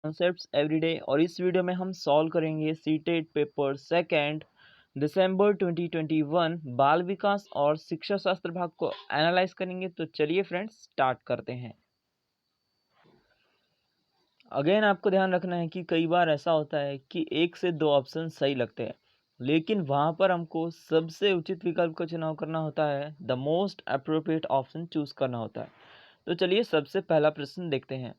Concepts everyday और इस video में हम सॉल्व करेंगे सीटेट पेपर सेकंड दिसंबर 2021 बाल विकास और शिक्षा शास्त्र भाग को एनालाइज करेंगे। तो चलिए फ्रेंड्स स्टार्ट करते हैं। अगेन आपको ध्यान रखना है कि कई बार ऐसा होता है कि एक से दो ऑप्शन सही लगते हैं, लेकिन वहां पर हमको सबसे उचित विकल्प का चुनाव करना होता है, the most appropriate option choose करना होता है। तो चलिए सबसे पहला प्रश्न देखते हैं।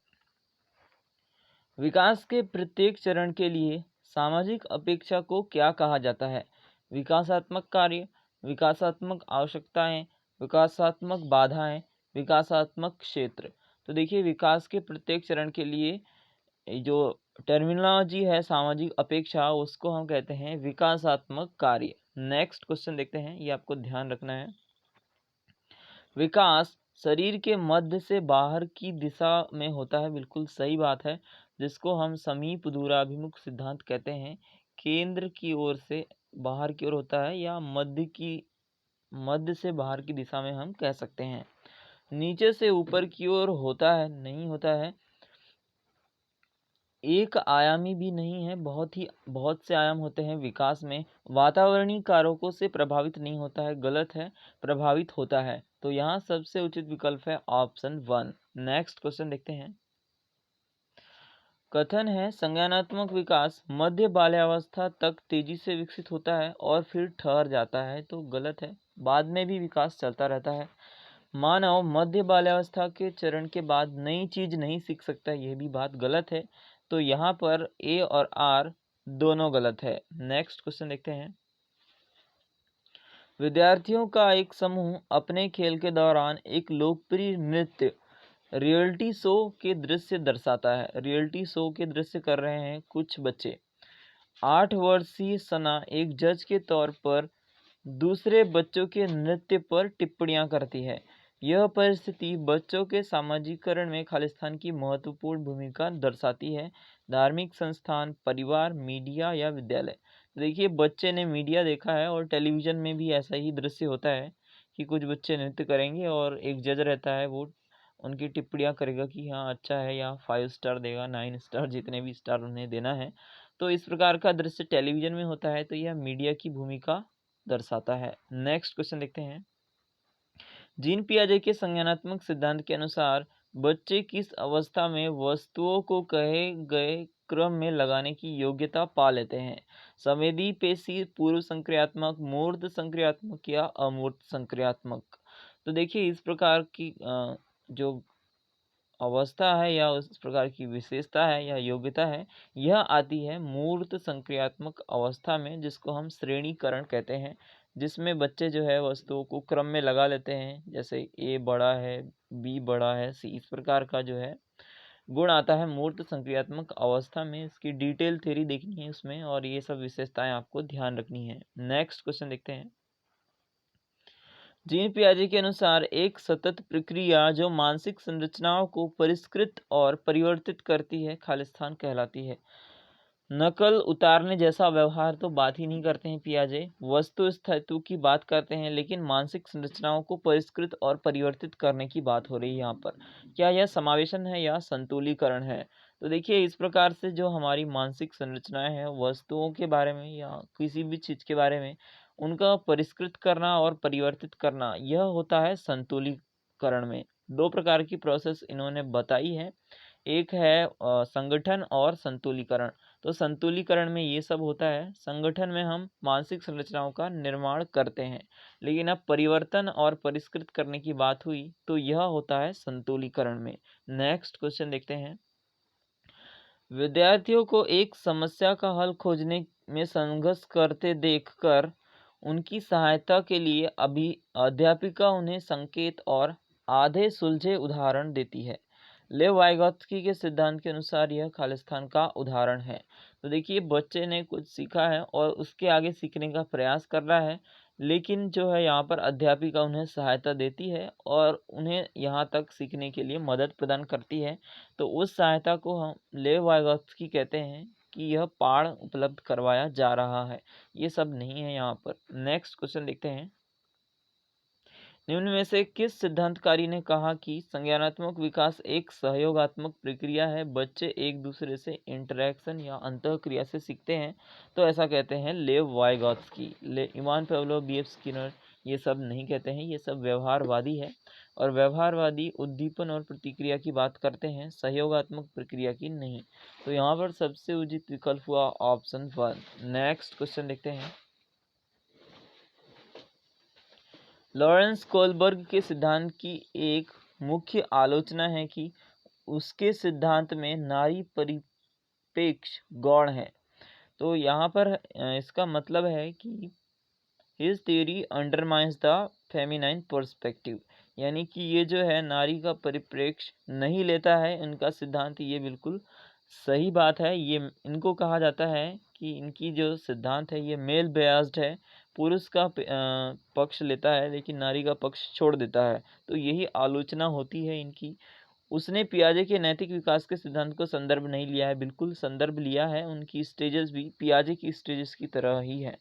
विकास के प्रत्येक चरण के लिए सामाजिक अपेक्षा को क्या कहा जाता है? विकासात्मक कार्य, विकासात्मक आवश्यकताएं, विकासात्मक बाधाएं, विकासात्मक क्षेत्र। तो देखिए, विकास के प्रत्येक चरण के लिए जो टर्मिनोलॉजी है सामाजिक अपेक्षा, उसको हम कहते हैं विकासात्मक कार्य। नेक्स्ट क्वेश्चन देखते हैं, ये आपको ध्यान रखना है। विकास शरीर के मध्य से बाहर की दिशा में होता है, बिल्कुल सही बात है, जिसको हम समीप दूराभिमुख सिद्धांत कहते हैं। केंद्र की ओर से बाहर की ओर होता है, या मध्य से बाहर की दिशा में हम कह सकते हैं। नीचे से ऊपर की ओर होता है, नहीं होता है। एक आयामी भी नहीं है, बहुत से आयाम होते हैं विकास में। वातावरणीय कारकों से प्रभावित नहीं होता है, गलत है, प्रभावित होता है। तो यहाँ सबसे उचित विकल्प है ऑप्शन 1। नेक्स्ट क्वेश्चन देखते हैं। कथन है संज्ञानात्मक विकास मध्य बाल्यावस्था तक तेजी से विकसित होता है और फिर ठहर जाता है। तो गलत है, बाद में भी विकास चलता रहता है। मानव मध्य बाल्यावस्था के चरण के बाद नई चीज नहीं सीख सकता, यह भी बात गलत है। तो यहाँ पर ए और आर दोनों गलत है। नेक्स्ट क्वेश्चन देखते हैं। विद्यार्थियों का एक समूह अपने खेल के दौरान एक लोकप्रिय नृत्य रियलिटी शो के दृश्य दर्शाता है। रियलिटी शो के दृश्य कर रहे हैं कुछ बच्चे। 8 वर्षीय सना एक जज के तौर पर दूसरे बच्चों के नृत्य पर टिप्पणियां करती है। यह परिस्थिति बच्चों के सामाजिकरण में खालिस्तान की महत्वपूर्ण भूमिका दर्शाती है। धार्मिक संस्थान, परिवार, मीडिया या विद्यालय। देखिए, बच्चे ने मीडिया देखा है और टेलीविजन में भी ऐसा ही दृश्य होता है कि कुछ बच्चे नृत्य करेंगे और एक जज रहता है, वो उनकी टिप्पणियां करेगा कि हाँ अच्छा है, या 5 स्टार देगा, 9 स्टार, जितने भी स्टार उन्हें देना है। तो इस प्रकार का दृश्य टेलीविजन में होता है, तो यह मीडिया की भूमिका दर्शाता है। नेक्स्ट क्वेश्चन देखते हैं। जीन पियाजे के संज्ञानात्मक सिद्धांत के अनुसार बच्चे किस अवस्था में वस्तुओं को कहे गए क्रम में लगाने की योग्यता पा लेते हैं? संवेदी पेशी, पूर्व संक्रियात्मक, मूर्त संक्रियात्मक या अमूर्त संक्रियात्मक। तो देखिए, इस प्रकार की जो अवस्था है या उस प्रकार की विशेषता है या योग्यता है, यह आती है मूर्त संक्रियात्मक अवस्था में, जिसको हम श्रेणीकरण कहते हैं, जिसमें बच्चे जो है वस्तुओं को क्रम में लगा लेते हैं। जैसे ए बड़ा है, बी बड़ा है, सी, इस प्रकार का जो है गुण आता है मूर्त संक्रियात्मक अवस्था में। इसकी डिटेल थ्योरी देखनी है उसमें, और ये सब विशेषताएं आपको ध्यान रखनी है। नेक्स्ट क्वेश्चन देखते हैं। जीन पियाजे के अनुसार एक सतत प्रक्रिया जो मानसिक संरचनाओं को परिष्कृत और परिवर्तित करती है खालिस्तान कहलाती है। नकल उतारने जैसा व्यवहार तो बात ही नहीं करते हैं पियाजे, वस्तु स्थायित्व की बात करते हैं, लेकिन मानसिक संरचनाओं को परिष्कृत और परिवर्तित करने की बात हो रही है यहाँ पर। क्या यह समावेशन है या संतुलीकरण है? तो देखिए, इस प्रकार से जो हमारी मानसिक संरचनाएं हैं वस्तुओं के बारे में या किसी भी चीज के बारे में, उनका परिष्कृत करना और परिवर्तित करना, यह होता है संतुलीकरण में। दो प्रकार की प्रोसेस इन्होंने बताई है, एक है संगठन और संतुलीकरण। तो संतुलीकरण में ये सब होता है, संगठन में हम मानसिक संरचनाओं का निर्माण करते हैं, लेकिन अब परिवर्तन और परिष्कृत करने की बात हुई तो यह होता है संतुलीकरण में। नेक्स्ट क्वेश्चन देखते हैं। विद्यार्थियों को एक समस्या का हल खोजने में संघर्ष करते देखकर उनकी सहायता के लिए अभी अध्यापिका उन्हें संकेत और आधे सुलझे उदाहरण देती है। लेव वाइगोत्स्की के सिद्धांत के अनुसार यह खालिस्तान का उदाहरण है। तो देखिए, बच्चे ने कुछ सीखा है और उसके आगे सीखने का प्रयास कर रहा है, लेकिन जो है यहाँ पर अध्यापिका उन्हें सहायता देती है और उन्हें यहाँ तक सीखने के लिए मदद प्रदान करती है। तो उस सहायता को हम लेव वाइगोत्स्की कहते हैं कि यह पाठ उपलब्ध करवाया जा रहा है। ये सब नहीं है यहाँ पर। नेक्स्ट क्वेश्चन देखते हैं। निम्न में से किस सिद्धांतकारी ने कहा कि संज्ञानात्मक विकास एक सहयोगात्मक प्रक्रिया है, बच्चे एक दूसरे से इंटरैक्शन या अंतःक्रिया से सीखते हैं? तो ऐसा कहते हैं लेव वाइगॉत्स्की, इवान पाव्लोव, बी एफ स्किनर। ये सब नहीं कहते हैं, ये सब व्यवहारवादी है, और व्यवहारवादी उद्दीपन और प्रतिक्रिया की बात करते हैं, सहयोगात्मक प्रक्रिया की नहीं। तो यहाँ पर सबसे उचित विकल्प हुआ ऑप्शन 1। नेक्स्ट क्वेश्चन देखते हैं। लॉरेंस कोलबर्ग के सिद्धांत की एक मुख्य आलोचना है कि उसके सिद्धांत में नारी परिप्रेक्ष्य गौण है। तो यहाँ पर इसका मतलब है कि his theory undermines the feminine perspective, यानी कि ये जो है नारी का परिप्रेक्ष्य नहीं लेता है इनका सिद्धांत। ये बिल्कुल सही बात है। ये इनको कहा जाता है कि इनकी जो सिद्धांत है ये मेल बेस्ड है, पुरुष का पक्ष लेता है लेकिन नारी का पक्ष छोड़ देता है। तो यही आलोचना होती है इनकी। उसने पियाजे के नैतिक विकास के सिद्धांत को संदर्भ नहीं लिया है, बिल्कुल संदर्भ लिया है। उनकी स्टेजेस भी पियाजे की स्टेजेस की तरह ही है।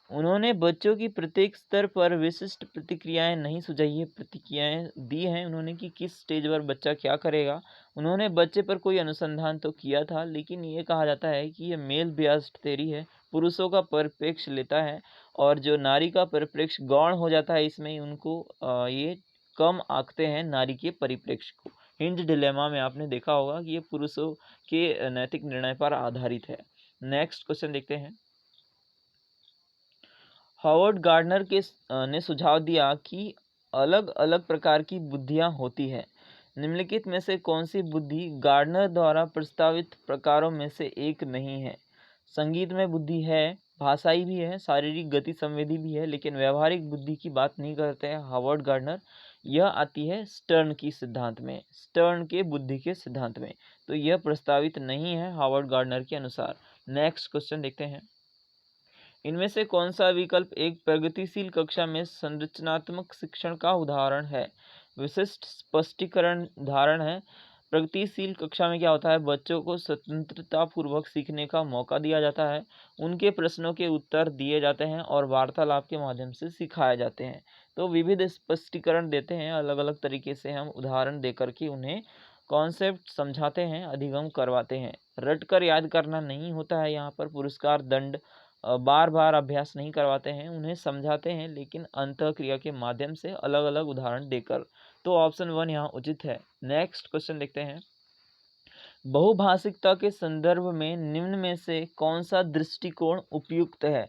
उन्होंने बच्चों की प्रत्येक स्तर पर विशिष्ट प्रतिक्रियाएं नहीं सुझाई है, प्रतिक्रियाएं दी हैं उन्होंने कि किस स्टेज पर बच्चा क्या करेगा। उन्होंने बच्चे पर कोई अनुसंधान तो किया था, लेकिन ये कहा जाता है कि ये मेल बेस्ड थ्योरी है, पुरुषों का परिप्रेक्ष्य लेता है, और जो नारी का परिप्रेक्ष्य गौण हो जाता है इसमें उनको ये कम आंकते हैं नारी के परिप्रेक्ष्य को। हिंज डिलेमा में आपने देखा होगा कि ये पुरुषों के नैतिक निर्णय पर आधारित है। नेक्स्ट क्वेश्चन देखते हैं। हॉवर्ड गार्डनर ने सुझाव दिया कि अलग अलग प्रकार की बुद्धियां होती हैं। निम्नलिखित में से कौन सी बुद्धि गार्डनर द्वारा प्रस्तावित प्रकारों में से एक नहीं है? संगीत में बुद्धि है, भाषाई भी है, शारीरिक गति संवेदी भी है, लेकिन व्यवहारिक बुद्धि की बात नहीं करते हैं हॉवर्ड गार्डनर। यह आती है स्टर्न की सिद्धांत में, स्टर्न के बुद्धि के सिद्धांत में। तो यह प्रस्तावित नहीं है हॉवर्ड गार्डनर के अनुसार। नेक्स्ट क्वेश्चन देखते हैं। इनमें से कौन सा विकल्प एक प्रगतिशील कक्षा में संरचनात्मक शिक्षण का उदाहरण है? विशिष्ट स्पष्टीकरण उदाहरण है। प्रगतिशील कक्षा में क्या होता है, बच्चों को स्वतंत्रता पूर्वक सीखने का मौका दिया जाता है, उनके प्रश्नों के उत्तर दिए जाते हैं और वार्तालाप के माध्यम से सिखाए जाते हैं। तो विविध स्पष्टीकरण देते हैं, अलग अलग तरीके से हम उदाहरण देकर के उन्हें कॉन्सेप्ट समझाते हैं, अधिगम करवाते हैं। रटकर याद करना नहीं होता है यहाँ पर, पुरस्कार दंड बार बार अभ्यास नहीं करवाते हैं, उन्हें समझाते हैं, लेकिन अंतःक्रिया के माध्यम से अलग अलग उदाहरण देकर। तो ऑप्शन 1 यहाँ उचित है। नेक्स्ट क्वेश्चन देखते हैं। बहुभाषिकता के संदर्भ में निम्न में से कौन सा दृष्टिकोण उपयुक्त है?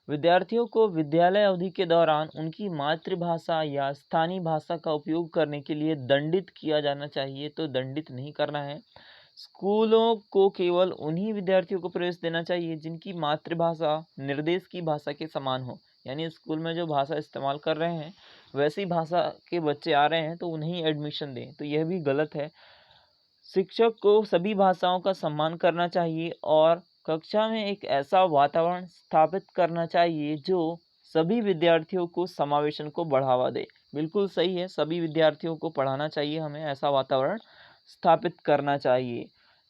विद्यार्थियों को विद्यालय अवधि के दौरान उनकी मातृभाषा या स्थानीय भाषा का उपयोग करने के लिए दंडित किया जाना चाहिए, तो दंडित नहीं करना है। स्कूलों को केवल उन्हीं विद्यार्थियों को प्रवेश देना चाहिए जिनकी मातृभाषा निर्देश की भाषा के समान हो, यानी स्कूल में जो भाषा इस्तेमाल कर रहे हैं वैसी भाषा के बच्चे आ रहे हैं तो उन्हें एडमिशन दें, तो यह भी गलत है। शिक्षक को सभी भाषाओं का सम्मान करना चाहिए और कक्षा में एक ऐसा वातावरण स्थापित करना चाहिए जो सभी विद्यार्थियों को समावेशन को बढ़ावा दे। बिल्कुल सही है, सभी विद्यार्थियों को पढ़ाना चाहिए, हमें ऐसा वातावरण स्थापित करना चाहिए।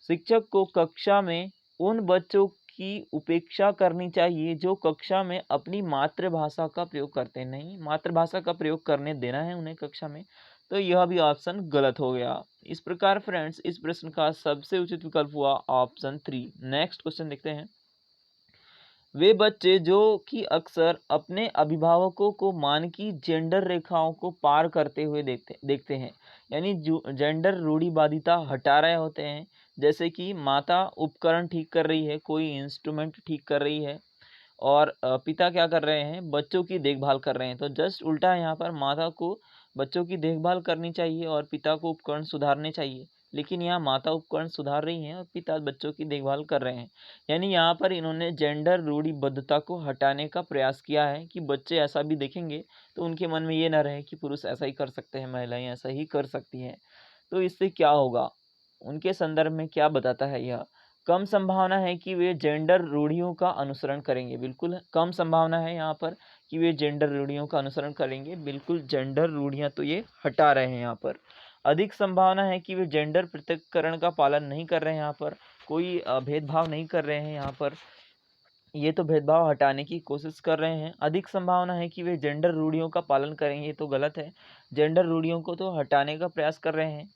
शिक्षक को कक्षा में उन बच्चों की उपेक्षा करनी चाहिए जो कक्षा में अपनी मातृभाषा का प्रयोग करते नहीं, मातृभाषा का प्रयोग करने देना है उन्हें कक्षा में। तो यह भी ऑप्शन गलत हो गया। इस प्रकार फ्रेंड्स इस प्रश्न का सबसे उचित विकल्प हुआ ऑप्शन 3। नेक्स्ट क्वेश्चन देखते हैं। वे बच्चे जो कि अक्सर अपने अभिभावकों को मानकी जेंडर रेखाओं को पार करते हुए देखते हैं, यानी जेंडर रूढ़िवादिता हटा रहे होते हैं, जैसे कि माता उपकरण ठीक कर रही है, कोई इंस्ट्रूमेंट ठीक कर रही है, और पिता क्या कर रहे हैं, बच्चों की देखभाल कर रहे हैं। तो जस्ट उल्टा है, यहाँ पर माता को बच्चों की देखभाल करनी चाहिए और पिता को उपकरण सुधारने चाहिए, लेकिन यहाँ माता उपकरण सुधार रही हैं और पिता बच्चों की देखभाल कर रहे हैं। यानी यहाँ पर इन्होंने जेंडर रूढ़िबद्धता को हटाने का प्रयास किया है कि बच्चे ऐसा भी देखेंगे तो उनके मन में ये ना रहे कि पुरुष ऐसा ही कर सकते हैं, महिलाएं ऐसा ही कर सकती हैं। तो इससे क्या होगा, उनके संदर्भ में क्या बताता है यह? कम संभावना है कि वे जेंडर रूढ़ियों का अनुसरण करेंगे। बिल्कुल कम संभावना है यहाँ पर कि वे जेंडर रूढ़ियों का अनुसरण करेंगे। बिल्कुल जेंडर रूढ़ियाँ तो ये हटा रहे हैं यहाँ पर। अधिक संभावना है कि वे जेंडर पृथक्करण का पालन नहीं कर रहे हैं, यहाँ पर कोई भेदभाव नहीं कर रहे हैं यहाँ पर। ये तो भेदभाव हटाने की कोशिश कर रहे हैं। अधिक संभावना है कि वे जेंडर रूढ़ियों का पालन करेंगे, ये तो गलत है। जेंडर रूढ़ियों को तो हटाने का प्रयास कर रहे हैं।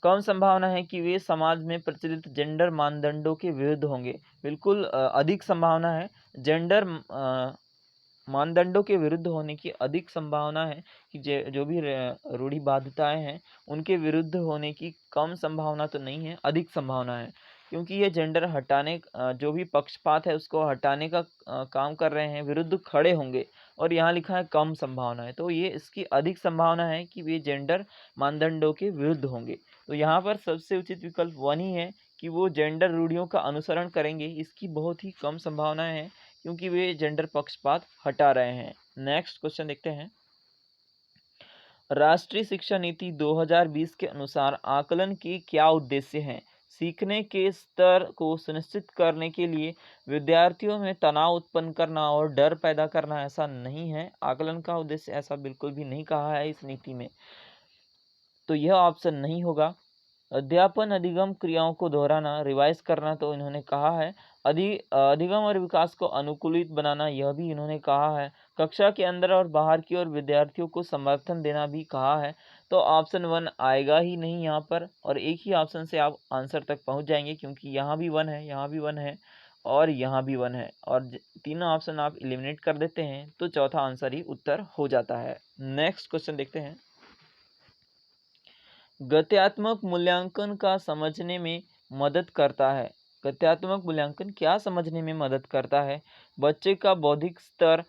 कम संभावना है कि वे समाज में प्रचलित जेंडर मानदंडों के विरुद्ध होंगे। बिल्कुल अधिक संभावना है। जेंडर मानदंडों के विरुद्ध होने की अधिक संभावना है कि जो भी रूढ़िवादिताएं हैं उनके विरुद्ध होने की कम संभावना तो नहीं है, अधिक संभावना है। क्योंकि ये जेंडर हटाने जो भी पक्षपात है उसको हटाने का काम कर रहे हैं, विरुद्ध खड़े होंगे। और यहाँ लिखा है कम संभावना है, तो ये इसकी अधिक संभावना है कि वे जेंडर मानदंडों के विरुद्ध होंगे। तो यहाँ पर सबसे उचित विकल्प वन ही है कि वो जेंडर रूढ़ियों का अनुसरण करेंगे। इसकी बहुत ही कम संभावना है क्योंकि वे जेंडर पक्षपात हटा रहे हैं। नेक्स्ट क्वेश्चन देखते हैं। राष्ट्रीय शिक्षा नीति 2020 के अनुसार आकलन के क्या उद्देश्य हैं? सीखने के स्तर को सुनिश्चित करने के लिए विद्यार्थियों में तनाव उत्पन्न करना और डर पैदा करना, ऐसा नहीं है। आकलन का उद्देश्य ऐसा बिल्कुल भी नहीं कहा है इस नीति में, तो यह ऑप्शन नहीं होगा। अध्यापन अधिगम क्रियाओं को दोहराना, रिवाइज करना, तो इन्होंने कहा है। अधिगम और विकास को अनुकूलित बनाना, यह भी इन्होंने कहा है। कक्षा के अंदर और बाहर की ओर विद्यार्थियों को समर्थन देना भी कहा है। तो ऑप्शन वन आएगा ही नहीं यहाँ पर, और एक ही ऑप्शन से आप आंसर तक पहुँच जाएंगे, क्योंकि यहाँ भी वन है, यहाँ भी वन है और यहाँ भी वन है, और तीनों ऑप्शन आप एलिमिनेट कर देते हैं तो चौथा आंसर ही उत्तर हो जाता है। नेक्स्ट क्वेश्चन देखते हैं। गत्यात्मक मूल्यांकन का समझने में मदद करता है। गत्यात्मक मूल्यांकन क्या समझने में मदद करता है? बच्चे का बौद्धिक स्तर,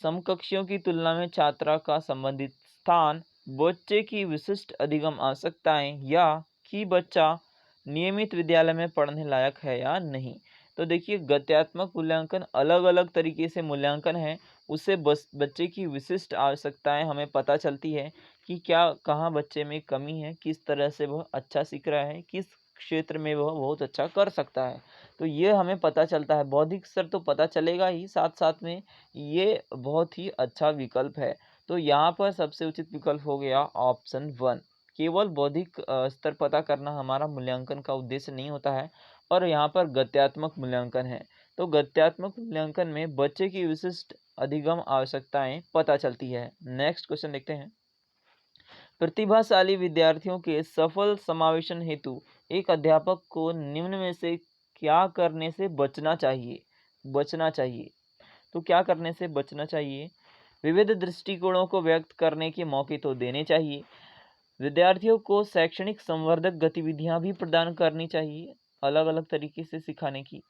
समकक्षियों की तुलना में छात्रा का संबंधित स्थान, बच्चे की विशिष्ट अधिगम आवश्यकताएं, या कि बच्चा नियमित विद्यालय में पढ़ने लायक है या नहीं। तो देखिए, गत्यात्मक मूल्यांकन अलग अलग तरीके से मूल्यांकन है। उससे बच्चे की विशिष्ट आवश्यकताएं हमें पता चलती है कि क्या कहाँ बच्चे में कमी है, किस तरह से वह अच्छा सीख रहा है, किस क्षेत्र में वह बहुत अच्छा कर सकता है। तो ये हमें पता चलता है। बौद्धिक स्तर तो पता चलेगा ही, साथ साथ में ये बहुत ही अच्छा विकल्प है। तो यहाँ पर सबसे उचित विकल्प हो गया ऑप्शन वन। केवल बौद्धिक स्तर पता करना हमारा मूल्यांकन का उद्देश्य नहीं होता है, और यहाँ पर गत्यात्मक मूल्यांकन है। तो गत्यात्मक मूल्यांकन में बच्चे की विशिष्ट अधिगम आवश्यकताएं पता चलती है। नेक्स्ट क्वेश्चन देखते हैं। प्रतिभाशाली विद्यार्थियों के सफल समावेशन हेतु एक अध्यापक को निम्न में से क्या करने से बचना चाहिए? तो क्या करने से बचना चाहिए? विविध दृष्टिकोणों को व्यक्त करने के मौके तो देने चाहिए। विद्यार्थियों को शैक्षणिक संवर्धक गतिविधियां भी प्रदान करनी चाहिए, अलग अलग तरीके से सिखाने की।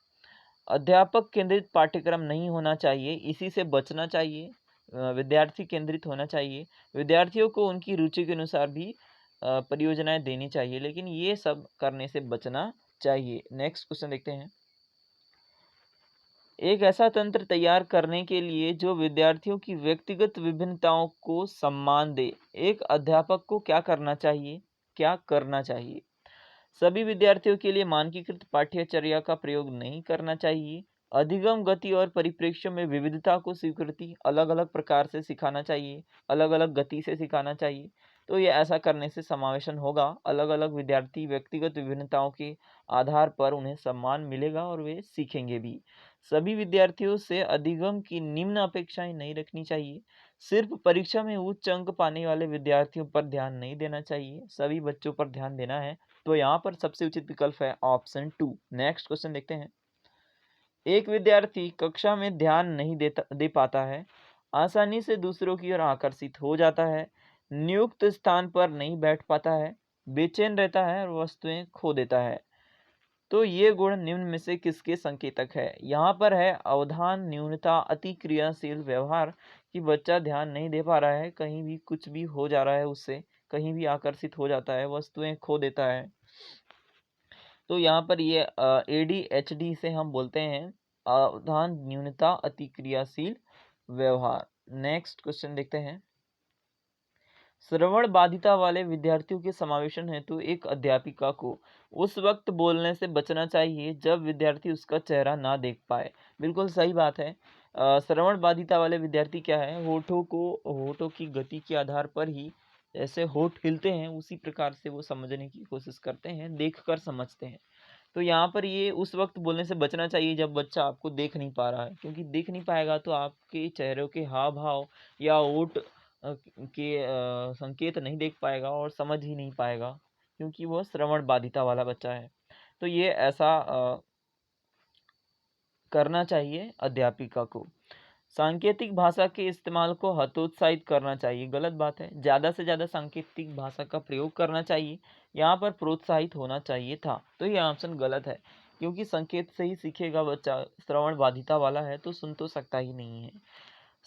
अध्यापक केंद्रित पाठ्यक्रम नहीं होना चाहिए, इसी से बचना चाहिए। विद्यार्थी केंद्रित होना चाहिए। विद्यार्थियों को उनकी रुचि के अनुसार भी परियोजनाएं देनी चाहिए, लेकिन ये सब करने से बचना चाहिए। नेक्स्ट क्वेश्चन देखते हैं। एक ऐसा तंत्र तैयार करने के लिए जो विद्यार्थियों की व्यक्तिगत विभिन्नताओं को सम्मान दे, एक अध्यापक को क्या करना चाहिए? सभी विद्यार्थियों के लिए मानकीकृत पाठ्यचर्या का प्रयोग नहीं करना चाहिए। अधिगम गति और परिप्रेक्ष्य में विविधता को स्वीकृति, अलग अलग प्रकार से सिखाना चाहिए, अलग अलग गति से सिखाना चाहिए। तो ये ऐसा करने से समावेशन होगा। अलग अलग विद्यार्थी व्यक्तिगत विभिन्नताओं के आधार पर उन्हें सम्मान मिलेगा और वे सीखेंगे भी। सभी विद्यार्थियों से अधिगम की निम्न अपेक्षाएं नहीं रखनी चाहिए। सिर्फ परीक्षा में उच्च अंक पाने वाले विद्यार्थियों पर ध्यान नहीं देना चाहिए, सभी बच्चों पर ध्यान देना है। तो यहाँ पर सबसे उचित विकल्प है ऑप्शन टू। नेक्स्ट क्वेश्चन देखते हैं। एक विद्यार्थी कक्षा में ध्यान नहीं दे पाता है, आसानी से दूसरों की ओर आकर्षित हो जाता है, नियुक्त स्थान पर नहीं बैठ पाता है, बेचैन रहता है और वस्तुएं खो देता है। तो ये गुण निम्न में से किसके संकेतक है? यहाँ पर है अवधान न्यूनता, अति क्रियाशील व्यवहार, कि बच्चा ध्यान नहीं दे पा रहा है, कहीं भी कुछ भी हो जा रहा है उससे, कहीं भी आकर्षित हो जाता है, वस्तुएं खो देता है। तो यहाँ पर ये ADHD से हम बोलते हैं अवधान न्यूनता, अति क्रियाशील व्यवहार। नेक्स्ट क्वेश्चन देखते हैं। श्रवण बाधिता वाले विद्यार्थियों के समावेशन हेतु एक अध्यापिका को उस वक्त बोलने से बचना चाहिए जब विद्यार्थी उसका चेहरा ना देख पाए। बिल्कुल सही बात है। श्रवण बाधिता वाले विद्यार्थी क्या है, होठों की गति के आधार पर ही जैसे होठ हिलते हैं उसी प्रकार से वो समझने की कोशिश करते हैं, देखकर समझते हैं। तो यहाँ पर ये उस वक्त बोलने से बचना चाहिए जब बच्चा आपको देख नहीं पा रहा है, क्योंकि देख नहीं पाएगा तो आपके चेहरे के हाव भाव या ओठ के संकेत नहीं देख पाएगा और समझ ही नहीं पाएगा, क्योंकि वह श्रवण बाधिता वाला बच्चा है। तो ये ऐसा करना चाहिए अध्यापिका को। सांकेतिक भाषा के इस्तेमाल को हतोत्साहित करना चाहिए, गलत बात है। ज़्यादा से ज़्यादा सांकेतिक भाषा का प्रयोग करना चाहिए, यहाँ पर प्रोत्साहित होना चाहिए था। तो ये ऑप्शन गलत है, क्योंकि संकेत से ही सीखेगा बच्चा। श्रवण बाधिता वाला है तो सुन तो सकता ही नहीं है।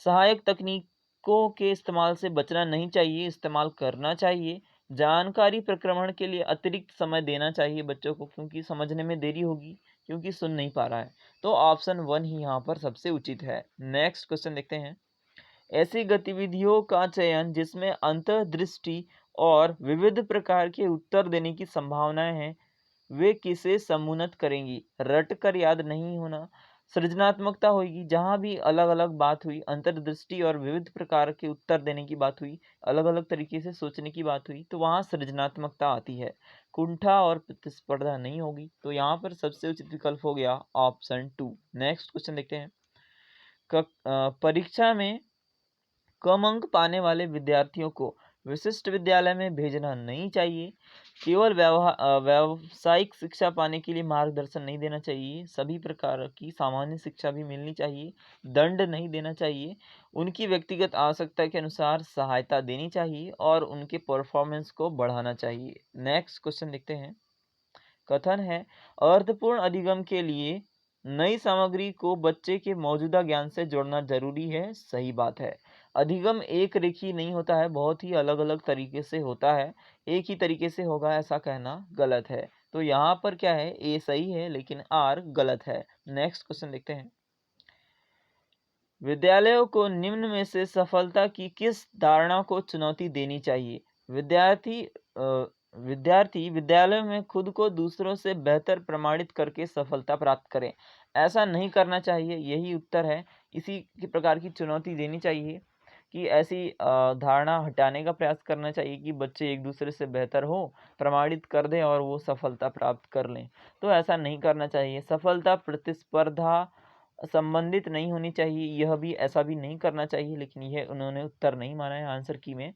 सहायक तकनीकों के इस्तेमाल से बचना नहीं चाहिए, इस्तेमाल करना चाहिए। जानकारी प्रक्रमण के लिए अतिरिक्त समय देना चाहिए बच्चों को, क्योंकि समझने में देरी होगी, क्योंकि सुन नहीं पा रहा है। तो ऑप्शन 1 ही यहाँ पर सबसे उचित है। नेक्स्ट क्वेश्चन देखते हैं। ऐसी गतिविधियों का चयन जिसमें अंतर्दृष्टि और विविध प्रकार के उत्तर देने की संभावनाएं हैं, वे किसे समुन्नत करेंगी? रट कर याद नहीं होना, सृजनात्मकता होगी। जहाँ भी अलग अलग बात हुई, अंतर्दृष्टि और विविध प्रकार के उत्तर देने की बात हुई, अलग अलग तरीके से सोचने की बात हुई, तो वहाँ सृजनात्मकता आती है। कुंठा और प्रतिस्पर्धा नहीं होगी। तो यहाँ पर सबसे उचित विकल्प हो गया ऑप्शन 2। नेक्स्ट क्वेश्चन देखते हैं। परीक्षा में कम अंक पाने वाले विद्यार्थियों को विशिष्ट विद्यालय में भेजना नहीं चाहिए। केवल व्यावसायिक शिक्षा पाने के लिए मार्गदर्शन नहीं देना चाहिए, सभी प्रकार की सामान्य शिक्षा भी मिलनी चाहिए। दंड नहीं देना चाहिए, उनकी व्यक्तिगत आवश्यकता के अनुसार सहायता देनी चाहिए और उनके परफॉर्मेंस को बढ़ाना चाहिए। नेक्स्ट क्वेश्चन देखते हैं। कथन है, अर्थपूर्ण अधिगम के लिए नई सामग्री को बच्चे के मौजूदा ज्ञान से जोड़ना जरूरी है। सही बात है। अधिगम एक रेखी नहीं होता है, बहुत ही अलग अलग तरीके से होता है। एक ही तरीके से होगा ऐसा कहना गलत है। तो यहाँ पर क्या है, ए सही है लेकिन आर गलत है। नेक्स्ट क्वेश्चन देखते हैं। विद्यालयों को निम्न में से सफलता की किस धारणा को चुनौती देनी चाहिए? विद्यार्थी विद्यालय में खुद को दूसरों से बेहतर प्रमाणित करके सफलता प्राप्त करें। ऐसा नहीं करना चाहिए, यही उत्तर है। इसी की प्रकार की चुनौती देनी चाहिए कि ऐसी धारणा हटाने का प्रयास करना चाहिए कि बच्चे एक दूसरे से बेहतर हो, प्रमाणित कर दें और वो सफलता प्राप्त कर लें। तो ऐसा नहीं करना चाहिए। सफलता प्रतिस्पर्धा संबंधित नहीं होनी चाहिए, यह भी ऐसा भी नहीं करना चाहिए, लेकिन यह उन्होंने उत्तर नहीं माना है आंसर की में।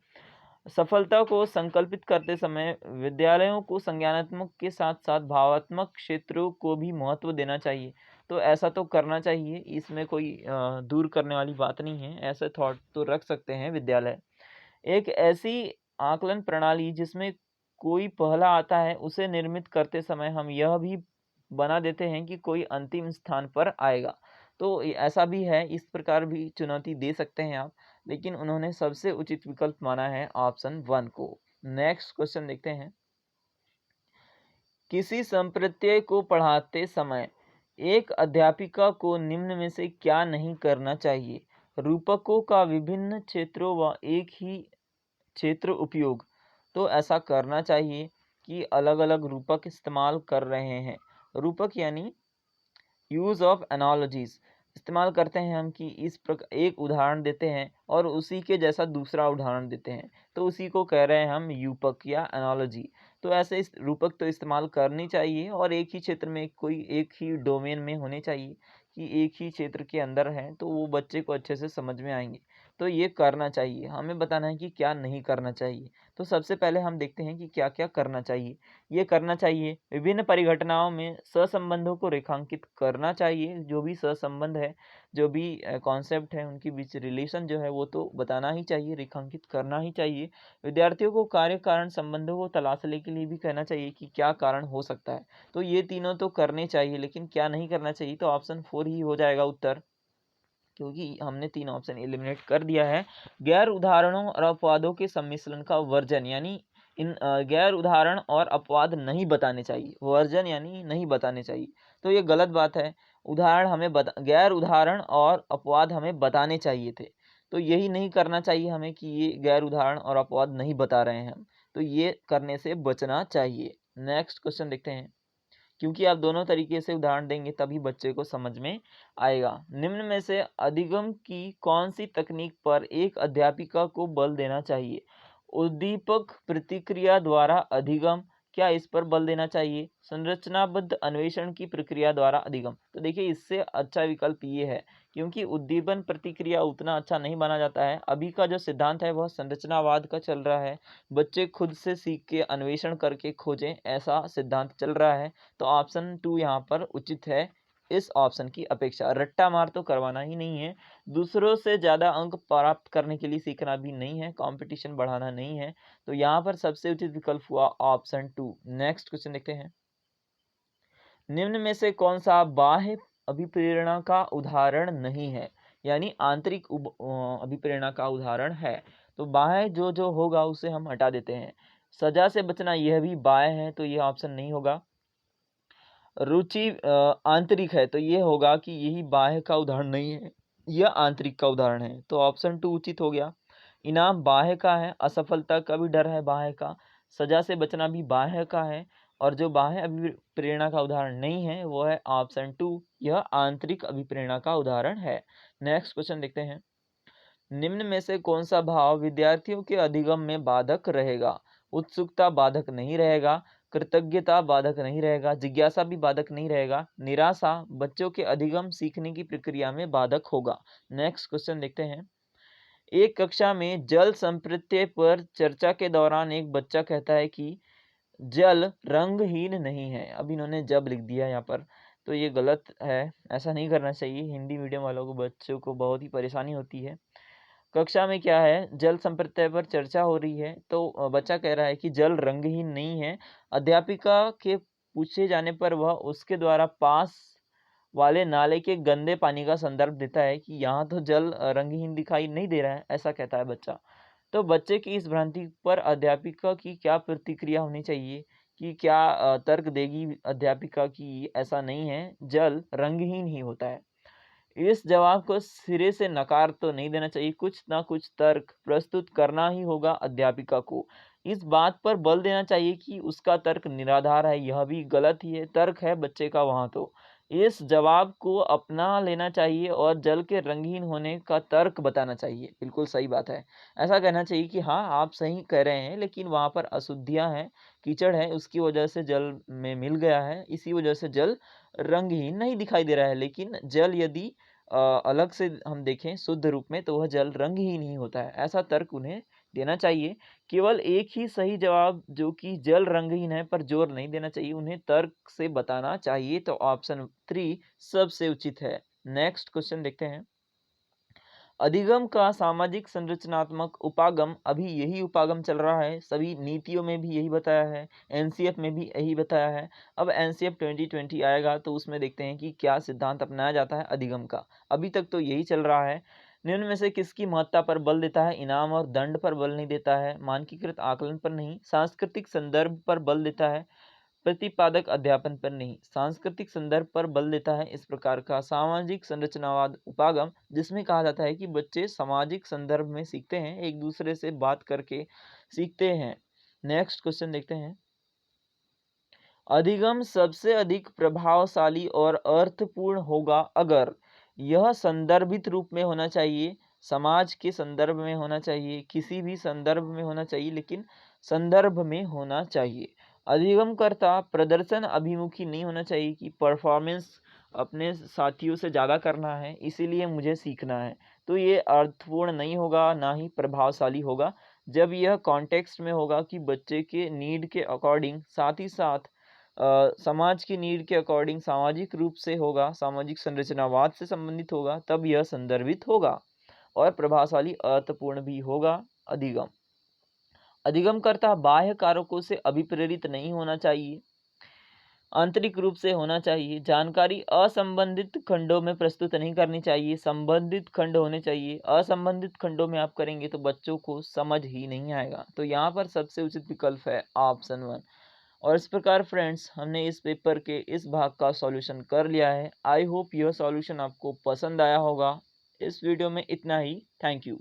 सफलता को संकल्पित करते समय विद्यालयों को संज्ञानात्मक के साथ साथ भावात्मक क्षेत्रों को भी महत्व देना चाहिए। तो ऐसा तो करना चाहिए, इसमें कोई दूर करने वाली बात नहीं है, ऐसे थॉट तो रख सकते हैं विद्यालय। एक ऐसी आकलन प्रणाली जिसमें कोई पहला आता है, उसे निर्मित करते समय हम यह भी बना देते हैं कि कोई अंतिम स्थान पर आएगा। तो ऐसा भी है, इस प्रकार भी चुनौती दे सकते हैं आप, लेकिन उन्होंने सबसे उचित विकल्प माना है ऑप्शन 1 को। नेक्स्ट क्वेश्चन देखते हैं। किसी संप्रत्यय को पढ़ाते समय एक अध्यापिका को निम्न में से क्या नहीं करना चाहिए? रूपकों का विभिन्न क्षेत्रों व एक ही क्षेत्र उपयोग। तो ऐसा करना चाहिए कि अलग अलग रूपक इस्तेमाल कर रहे हैं। रूपक यानी यूज़ ऑफ एनालॉजीज इस्तेमाल करते हैं हम, कि इस प्रकार एक उदाहरण देते हैं और उसी के जैसा दूसरा उदाहरण देते हैं, तो उसी को कह रहे हैं हम यूपक या एनालॉजी। तो ऐसे इस रूपक तो इस्तेमाल करनी चाहिए और एक ही क्षेत्र में, कोई एक ही डोमेन में होने चाहिए, कि एक ही क्षेत्र के अंदर है तो वो बच्चे को अच्छे से समझ में आएंगे। तो ये करना चाहिए, हमें बताना है कि क्या नहीं करना चाहिए। तो सबसे पहले हम देखते हैं कि क्या क्या करना चाहिए। ये करना चाहिए, विभिन्न परिघटनाओं में सहसंबंधों को रेखांकित करना चाहिए। जो भी सहसंबंध है, जो भी कॉन्सेप्ट है, उनके बीच रिलेशन जो है वो तो बताना ही चाहिए, रेखांकित करना ही चाहिए। विद्यार्थियों को कार्य कारण संबंधों को तलाशने के लिए भी कहना चाहिए कि क्या कारण हो सकता है। तो ये तीनों तो करने चाहिए, लेकिन क्या नहीं करना चाहिए, तो ऑप्शन 4 ही हो जाएगा उत्तर, क्योंकि हमने 3 ऑप्शन एलिमिनेट कर दिया है। गैर उदाहरणों और अपवादों के सम्मिश्रण का वर्जन, यानी इन गैर उदाहरण और अपवाद नहीं बताने चाहिए। वर्जन यानी नहीं बताने चाहिए, तो ये गलत बात है। उदाहरण हमें गैर उदाहरण और अपवाद हमें बताने चाहिए थे, तो यही नहीं करना चाहिए हमें कि ये गैर उदाहरण और अपवाद नहीं बता रहे हैं हम, तो ये करने से बचना चाहिए। नेक्स्ट क्वेश्चन देखते हैं। क्योंकि आप दोनों तरीके से उदाहरण देंगे तभी बच्चे को समझ में आएगा। निम्न में से अधिगम की कौन सी तकनीक पर एक अध्यापिका को बल देना चाहिए? उद्दीपक प्रतिक्रिया द्वारा अधिगम, क्या इस पर बल देना चाहिए? संरचनाबद्ध अन्वेषण की प्रक्रिया द्वारा अधिगम। तो देखिए इससे अच्छा विकल्प ये है, क्योंकि उद्दीपन प्रतिक्रिया उतना अच्छा नहीं माना जाता है। अभी का जो सिद्धांत है वह संरचनावाद का चल रहा है, बच्चे खुद से सीख के अन्वेषण करके खोजें, ऐसा सिद्धांत चल रहा है। तो ऑप्शन 2 यहाँ पर उचित है इस ऑप्शन की अपेक्षा। रट्टा मार तो करवाना ही नहीं है, दूसरों से ज़्यादा अंक प्राप्त करने के लिए सीखना भी नहीं है, कंपटीशन बढ़ाना नहीं है। तो यहाँ पर सबसे उचित विकल्प हुआ ऑप्शन 2। नेक्स्ट क्वेश्चन देखते हैं। निम्न में से कौन सा बाह्य अभिप्रेरणा का उदाहरण नहीं है? यानी आंतरिक अभिप्रेरणा का उदाहरण है। तो बाह्य जो जो होगा उसे हम हटा देते हैं। सजा से बचना यह भी बाह्य है, तो यह ऑप्शन नहीं होगा। रुचि आंतरिक है, तो ये होगा कि यही बाह्य का उदाहरण नहीं है, यह आंतरिक का उदाहरण है। तो ऑप्शन 2 उचित हो गया। इनाम बाह्य का है, असफलता का भी डर है बाह्य का, सजा से बचना भी बाह्य का है, और जो बाह्य अभिप्रेरणा का उदाहरण नहीं है वो है ऑप्शन 2, यह आंतरिक अभिप्रेरणा का उदाहरण है। नेक्स्ट क्वेश्चन देखते हैं। निम्न में से कौन सा भाव विद्यार्थियों के अधिगम में बाधक रहेगा? उत्सुकता बाधक नहीं रहेगा, कृतज्ञता बाधक नहीं रहेगा, जिज्ञासा भी बाधक नहीं रहेगा, निराशा बच्चों के अधिगम सीखने की प्रक्रिया में बाधक होगा। नेक्स्ट क्वेश्चन देखते हैं। एक कक्षा में जल संप्रत्यय पर चर्चा के दौरान एक बच्चा कहता है कि जल रंगहीन नहीं है। अब इन्होंने जब लिख दिया यहाँ पर, तो ये गलत है, ऐसा नहीं करना चाहिए। हिंदी मीडियम वालों को, बच्चों को बहुत ही परेशानी होती है। कक्षा में क्या है, जल संप्रत्यय पर चर्चा हो रही है, तो बच्चा कह रहा है कि जल रंगहीन नहीं है। अध्यापिका के पूछे जाने पर वह उसके द्वारा पास वाले नाले के गंदे पानी का संदर्भ देता है कि यहाँ तो जल रंगहीन दिखाई नहीं दे रहा है, ऐसा कहता है बच्चा। तो बच्चे की इस भ्रांति पर अध्यापिका की क्या प्रतिक्रिया होनी चाहिए, कि क्या तर्क देगी अध्यापिका कि ऐसा नहीं है, जल रंगहीन ही होता है? इस जवाब को सिरे से नकार तो नहीं देना चाहिए, कुछ ना कुछ तर्क प्रस्तुत करना ही होगा अध्यापिका को। इस बात पर बल देना चाहिए कि उसका तर्क निराधार है, यह भी गलत ही है, तर्क है बच्चे का वहाँ तो। इस जवाब को अपना लेना चाहिए और जल के रंगीन होने का तर्क बताना चाहिए। बिल्कुल सही बात है। ऐसा कहना चाहिए कि हाँ, आप सही कह रहे हैं, लेकिन वहाँ पर अशुद्धियाँ हैं, कीचड़ है, उसकी वजह से जल में मिल गया है, इसी वजह से जल रंगहीन नहीं दिखाई दे रहा है। लेकिन जल यदि अलग से हम देखें शुद्ध रूप में, तो वह जल रंगहीन ही होता है, ऐसा तर्क उन्हें देना चाहिए। केवल एक ही सही जवाब जो कि जल रंगहीन है पर जोर नहीं देना चाहिए, उन्हें तर्क से बताना चाहिए। तो ऑप्शन 3 सबसे उचित है। नेक्स्ट क्वेश्चन देखते हैं। अधिगम का सामाजिक संरचनात्मक उपागम, अभी यही उपागम चल रहा है, सभी नीतियों में भी यही बताया है, एनसीएफ में भी यही बताया है। अब एनसीएफ 2020 आएगा तो उसमें देखते हैं कि क्या सिद्धांत अपनाया जाता है अधिगम का। अभी तक तो यही चल रहा है। निम्न में से किसकी महत्ता पर बल देता है? इनाम और दंड पर बल नहीं देता है, मानकीकृत आकलन पर नहीं, सांस्कृतिक संदर्भ पर बल देता है, प्रतिपादक अध्यापन पर नहीं, सांस्कृतिक संदर्भ पर बल देता है। इस प्रकार का सामाजिक संरचनावाद उपागम, जिसमें कहा जाता है कि बच्चे सामाजिक संदर्भ में सीखते हैं, एक दूसरे से बात करके सीखते हैं। नेक्स्ट क्वेश्चन देखते हैं। अधिगम सबसे अधिक प्रभावशाली और अर्थपूर्ण होगा अगर यह संदर्भित रूप में होना चाहिए, समाज के संदर्भ में होना चाहिए, किसी भी संदर्भ में होना चाहिए, लेकिन संदर्भ में होना चाहिए। अधिगमकर्ता प्रदर्शन अभिमुखी नहीं होना चाहिए कि परफॉर्मेंस अपने साथियों से ज़्यादा करना है इसीलिए मुझे सीखना है, तो ये अर्थपूर्ण नहीं होगा, ना ही प्रभावशाली होगा। जब यह कॉन्टेक्स्ट में होगा कि बच्चे के नीड के अकॉर्डिंग, साथ ही साथ समाज की नीड के अकॉर्डिंग सामाजिक रूप से होगा, सामाजिक संरचनावाद से संबंधित होगा, तब यह संदर्भित होगा और प्रभावशाली अर्थपूर्ण भी होगा। अधिगम अधिगमकर्ता बाह्य कारकों से अभिप्रेरित नहीं होना चाहिए, आंतरिक रूप से होना चाहिए। जानकारी असंबंधित खंडों में प्रस्तुत नहीं करनी चाहिए, संबंधित खंड होने चाहिए। असंबंधित खंडों में आप करेंगे तो बच्चों को समझ ही नहीं आएगा। तो यहाँ पर सबसे उचित विकल्प है ऑप्शन 1। और इस प्रकार फ्रेंड्स, हमने इस पेपर के इस भाग का सॉल्यूशन कर लिया है। आई होप यह सॉल्यूशन आपको पसंद आया होगा। इस वीडियो में इतना ही। Thank you.